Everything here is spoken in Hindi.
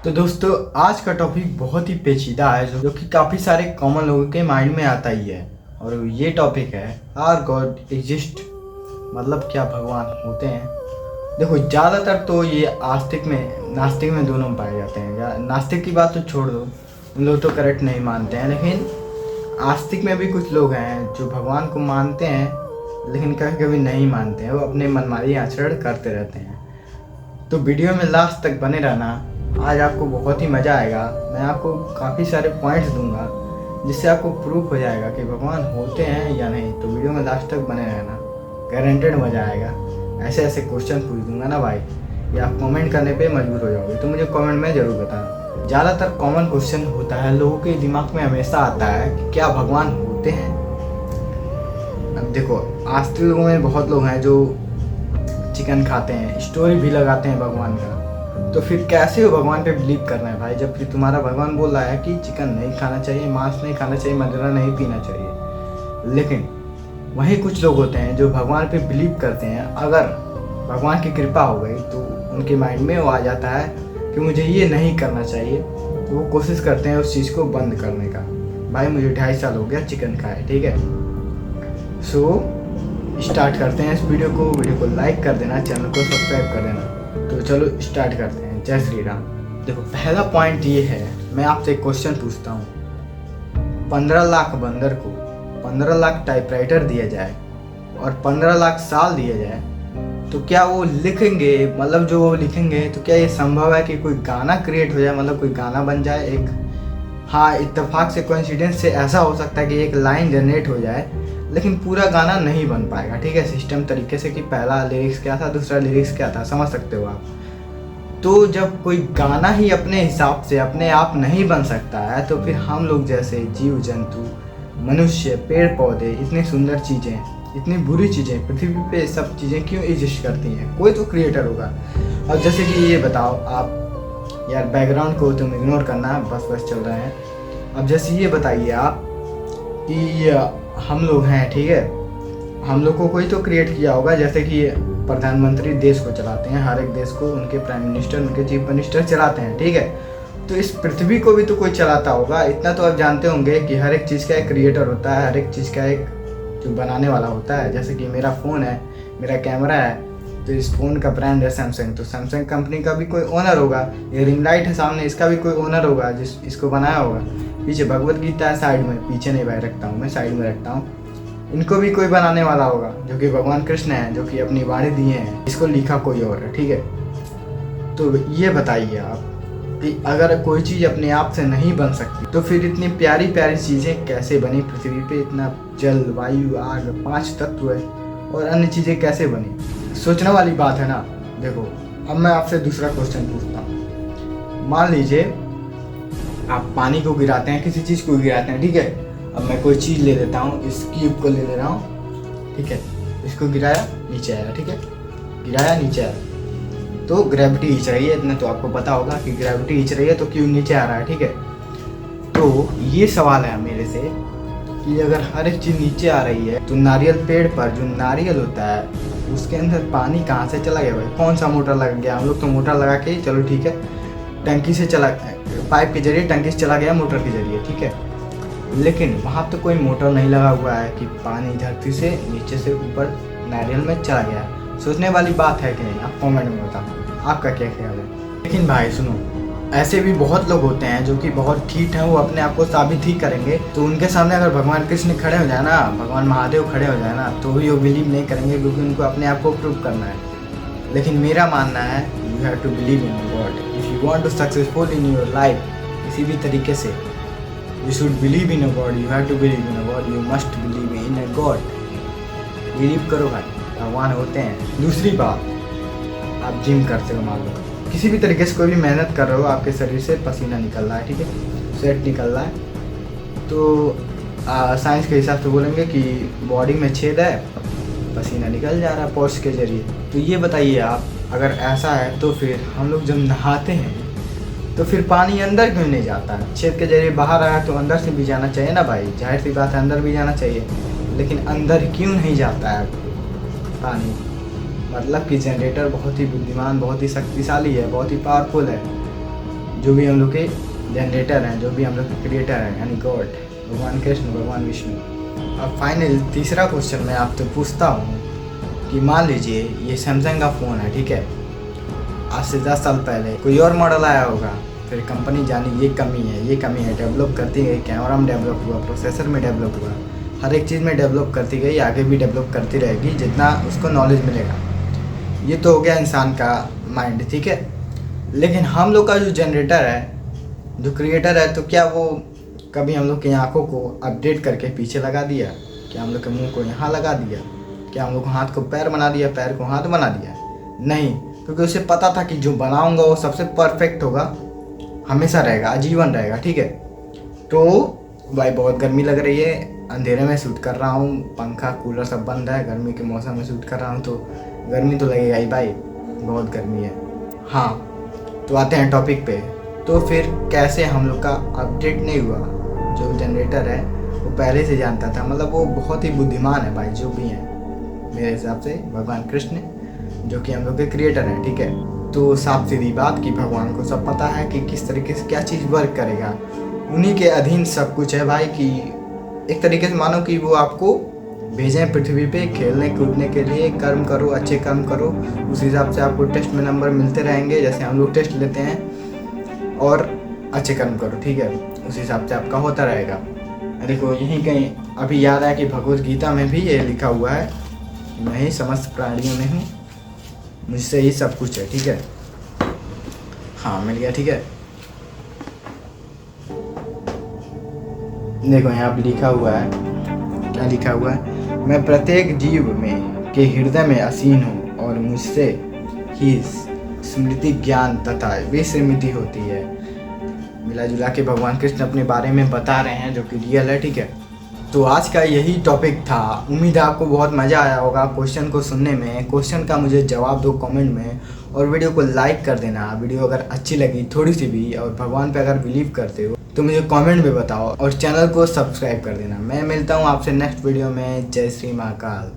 तो दोस्तों आज का टॉपिक बहुत ही पेचीदा है जो कि काफ़ी सारे कॉमन लोगों के माइंड में आता ही है। और ये टॉपिक है आर गॉड एग्जिस्ट, मतलब क्या भगवान होते हैं। देखो ज़्यादातर तो ये आस्तिक में नास्तिक में दोनों में पाए जाते हैं। नास्तिक की बात तो छोड़ दो, उन लोग तो करेक्ट नहीं मानते हैं, लेकिन आस्तिक में भी कुछ लोग हैं जो भगवान को मानते हैं लेकिन कभी कभी नहीं मानते हैं, वो अपने मनमानी आचरण करते रहते हैं। तो वीडियो में लास्ट तक बने रहना, आज आपको बहुत ही मज़ा आएगा। मैं आपको काफ़ी सारे पॉइंट्स दूंगा जिससे आपको प्रूफ हो जाएगा कि भगवान होते हैं या नहीं। तो वीडियो में लास्ट तक बने रहना, गारंटेड मज़ा आएगा। ऐसे ऐसे क्वेश्चन पूछ दूंगा ना भाई कि आप कमेंट करने पे मजबूर हो जाओगे, तो मुझे कमेंट में ज़रूर बताना। ज़्यादातर कॉमन क्वेश्चन होता है लोगों के दिमाग में, हमेशा आता है कि क्या भगवान होते हैं। अब देखो आस्तिक लोगों में बहुत लोग हैं जो चिकन खाते हैं, स्टोरी भी लगाते हैं भगवान का। तो फिर कैसे हो भगवान पे बिलीव करना है भाई, जब फिर तुम्हारा भगवान बोल रहा है कि चिकन नहीं खाना चाहिए, मांस नहीं खाना चाहिए, मदिरा नहीं पीना चाहिए। लेकिन वहीं कुछ लोग होते हैं जो भगवान पे बिलीव करते हैं। अगर भगवान की कृपा हो गई तो उनके माइंड में वो आ जाता है कि मुझे ये नहीं करना चाहिए, तो वो कोशिश करते हैं उस चीज़ को बंद करने का। भाई मुझे 2.5 साल हो गया चिकन खाए, ठीक है। सो स्टार्ट करते हैं इस वीडियो को लाइक कर देना, चैनल को सब्सक्राइब कर देना। तो चलो स्टार्ट करते हैं। जय श्री राम। देखो पहला पॉइंट ये है, मैं आपसे एक क्वेश्चन पूछता हूँ। 15 लाख बंदर को 15 लाख टाइपराइटर दिया जाए और 15 लाख साल दिया जाए, तो क्या वो लिखेंगे? मतलब जो वो लिखेंगे तो क्या ये संभव है कि कोई गाना क्रिएट हो जाए, मतलब कोई गाना बन जाए एक? हाँ, इत्तेफाक से कोइंसिडेंस से ऐसा हो सकता है कि एक लाइन जनरेट हो जाए, लेकिन पूरा गाना नहीं बन पाएगा, ठीक है, सिस्टम तरीके से कि पहला लिरिक्स क्या था, दूसरा लिरिक्स क्या था, समझ सकते हो आप। तो जब कोई गाना ही अपने हिसाब से अपने आप नहीं बन सकता है, तो फिर हम लोग जैसे जीव जंतु, मनुष्य, पेड़ पौधे, इतनी सुंदर चीज़ें, इतनी बुरी चीज़ें पृथ्वी पे सब चीज़ें क्यों एग्जिस्ट करती हैं? कोई तो क्रिएटर होगा। अब जैसे कि ये बताओ आप, यार बैकग्राउंड को तुम इग्नोर करना, बस चल रहे हैं। अब जैसे ये बताइए आप कि हम लोग हैं, ठीक है, हम लोग को कोई तो क्रिएट किया होगा। जैसे कि प्रधानमंत्री देश को चलाते हैं, हर एक देश को उनके प्राइम मिनिस्टर, उनके चीफ मिनिस्टर चलाते हैं, ठीक है। तो इस पृथ्वी को भी तो कोई चलाता होगा। इतना तो आप जानते होंगे कि हर एक चीज़ का एक क्रिएटर होता है, हर एक चीज़ का एक जो बनाने वाला होता है। जैसे कि मेरा फ़ोन है, मेरा कैमरा है, तो इस फ़ोन का ब्रांड है सैमसंग, तो सैमसंग कंपनी का भी कोई ओनर होगा। ये रिंग लाइट है सामने, इसका भी कोई ओनर होगा जिस इसको बनाया होगा। पीछे भगवत गीता है साइड में, पीछे नहीं भाई रखता हूँ मैं, साइड में रखता हूँ। इनको भी कोई बनाने वाला होगा जो कि भगवान कृष्ण है, जो कि अपनी वाणी दिए हैं, इसको लिखा कोई और है, ठीक है। तो ये बताइए आप कि अगर कोई चीज़ अपने आप से नहीं बन सकती, तो फिर इतनी प्यारी प्यारी चीज़ें कैसे बनी पृथ्वी पे? इतना जल, वायु, आग, 5 तत्व है और अन्य चीज़ें कैसे बनी? सोचने वाली बात है ना। देखो अब मैं आपसे दूसरा क्वेश्चन पूछता हूँ। मान लीजिए आप पानी को गिराते हैं, किसी चीज़ को गिराते हैं, ठीक है। अब मैं कोई चीज़ ले लेता हूँ, इस क्यूब को ले ले रहा हूँ, ठीक है। इसको गिराया, नीचे आया, ठीक है, गिराया, नीचे आया, तो ग्रेविटी खींच रही है। इतना तो आपको पता होगा कि ग्रेविटी खींच रही है तो क्यूब नीचे आ रहा है, ठीक है। तो ये सवाल है मेरे से कि अगर हर एक चीज़ नीचे आ रही है, तो नारियल पेड़ पर जो नारियल होता है उसके अंदर पानी कहाँ से चला गया भाई? कौन सा मोटर लग गया? हम लोग तो मोटर लगा के, चलो ठीक है, टंकी से चला, पाइप के जरिए टंकी से चला गया मोटर के जरिए, ठीक है। लेकिन वहाँ तो कोई मोटर नहीं लगा हुआ है कि पानी धरती से नीचे से ऊपर नारियल में चला गया। सोचने वाली बात है कि नहीं? आप कमेंट में बताओ आपका क्या ख्याल है। लेकिन भाई सुनो, ऐसे भी बहुत लोग होते हैं जो कि बहुत ठीक हैं, वो अपने आप को साबित ही करेंगे। तो उनके सामने अगर भगवान कृष्ण खड़े हो जाए ना, भगवान महादेव खड़े हो जाए ना, तो भी वो बिलीव नहीं करेंगे, क्योंकि उनको अपने आप को प्रूव करना है। लेकिन मेरा मानना है you have to believe in God if you want to successful in your life. किसी भी तरीके से you should believe in a God, you have to believe in a God, you must believe in a God। Believe करो भाई, भगवान होते हैं। दूसरी बात, आप जिम करते हो, मान लो किसी भी तरीके से कोई भी मेहनत कर रहे हो, आपके शरीर से पसीना निकल रहा है, ठीक है, स्वेट निकल रहा है, तो साइंस के हिसाब से बोलेंगे कि बॉडी में छेद है, पसीना निकल जा रहा है पॉज के जरिए। तो ये बताइए आप, अगर ऐसा है तो फिर हम लोग जब नहाते हैं तो फिर पानी अंदर क्यों नहीं जाता है? छेद के जरिए बाहर आया तो अंदर से भी जाना चाहिए ना भाई, जाहिर सी बात है अंदर भी जाना चाहिए। लेकिन अंदर क्यों नहीं जाता है पानी? मतलब कि जनरेटर बहुत ही बुद्धिमान, बहुत ही शक्तिशाली है, बहुत ही पावरफुल है, जो भी हम लोग के जनरेटर हैं, जो भी हम लोग के क्रिएटर हैं, यानी गॉड, भगवान कृष्ण, भगवान विष्णु। अब फाइनल तीसरा क्वेश्चन मैं आपसे पूछता हूँ कि मान लीजिए ये सैमसंग का फ़ोन है, ठीक है। आज से 10 साल पहले कोई और मॉडल आया होगा, फिर कंपनी जानी ये कमी है, डेवलप करती गई, कैमरा में डेवलप हुआ, प्रोसेसर में डेवलप हुआ, हर एक चीज़ में डेवलप करती गई, आगे भी डेवलप करती रहेगी जितना उसको नॉलेज मिलेगा। ये तो हो गया इंसान का माइंड, ठीक है। लेकिन हम लोग का जो जनरेटर है, जो क्रिएटर है, तो क्या वो कभी हम लोग की आँखों को अपडेट करके पीछे लगा दिया? क्या हम लोग के मुंह को यहाँ लगा दिया? क्या हम लोग हाथ को पैर बना दिया, पैर को हाथ बना दिया? नहीं, क्योंकि उसे पता था कि जो बनाऊंगा वो सबसे परफेक्ट होगा, हमेशा रहेगा, आजीवन रहेगा, ठीक है। तो भाई बहुत गर्मी लग रही है, अंधेरे में शूट कर रहा हूँ, पंखा कूलर सब बंद है, गर्मी के मौसम में शूट कर रहा हूँ, तो गर्मी तो लगेगा ही भाई, बहुत गर्मी है। हाँ, तो आते हैं टॉपिक पे। तो फिर कैसे हम लोग का अपडेट नहीं हुआ? जो जनरेटर है वो पहले से जानता था, मतलब वो बहुत ही बुद्धिमान है भाई, जो भी है मेरे हिसाब से भगवान कृष्ण, जो कि हम लोग के क्रिएटर हैं, ठीक है। तो साफ सीधी बात कि भगवान को सब पता है कि किस तरीके से क्या चीज़ वर्क करेगा, उन्हीं के अधीन सब कुछ है भाई। कि एक तरीके से मानो कि वो आपको भेजें पृथ्वी पे खेलने कूदने के लिए, कर्म करो, अच्छे कर्म करो, उस हिसाब से आपको टेस्ट में नंबर मिलते रहेंगे, जैसे हम लोग टेस्ट लेते हैं, और अच्छे कर्म करो, ठीक है, उस हिसाब से आपका होता रहेगा। देखो यहीं कहीं अभी याद आया कि भगवत गीता में भी ये लिखा हुआ है, मैं ही समस्त प्राणियों में हूँ, मुझसे ही सब कुछ है, ठीक है। हाँ, मिल गया, ठीक है। देखो यहाँ पे लिखा हुआ है, क्या लिखा हुआ है? मैं प्रत्येक जीव में के हृदय में असीन हूँ और मुझसे ही स्मृति, ज्ञान तथा विस्मृति होती है। मिला जुला के भगवान कृष्ण अपने बारे में बता रहे हैं, जो कि रियल है, ठीक है। तो आज का यही टॉपिक था। उम्मीद है आपको बहुत मज़ा आया होगा क्वेश्चन को सुनने में। क्वेश्चन का मुझे जवाब दो कमेंट में, और वीडियो को लाइक कर देना वीडियो अगर अच्छी लगी थोड़ी सी भी, और भगवान पे अगर बिलीव करते हो तो मुझे कमेंट में बताओ, और चैनल को सब्सक्राइब कर देना। मैं मिलता हूँ आपसे नेक्स्ट वीडियो में। जय श्री महाकाल।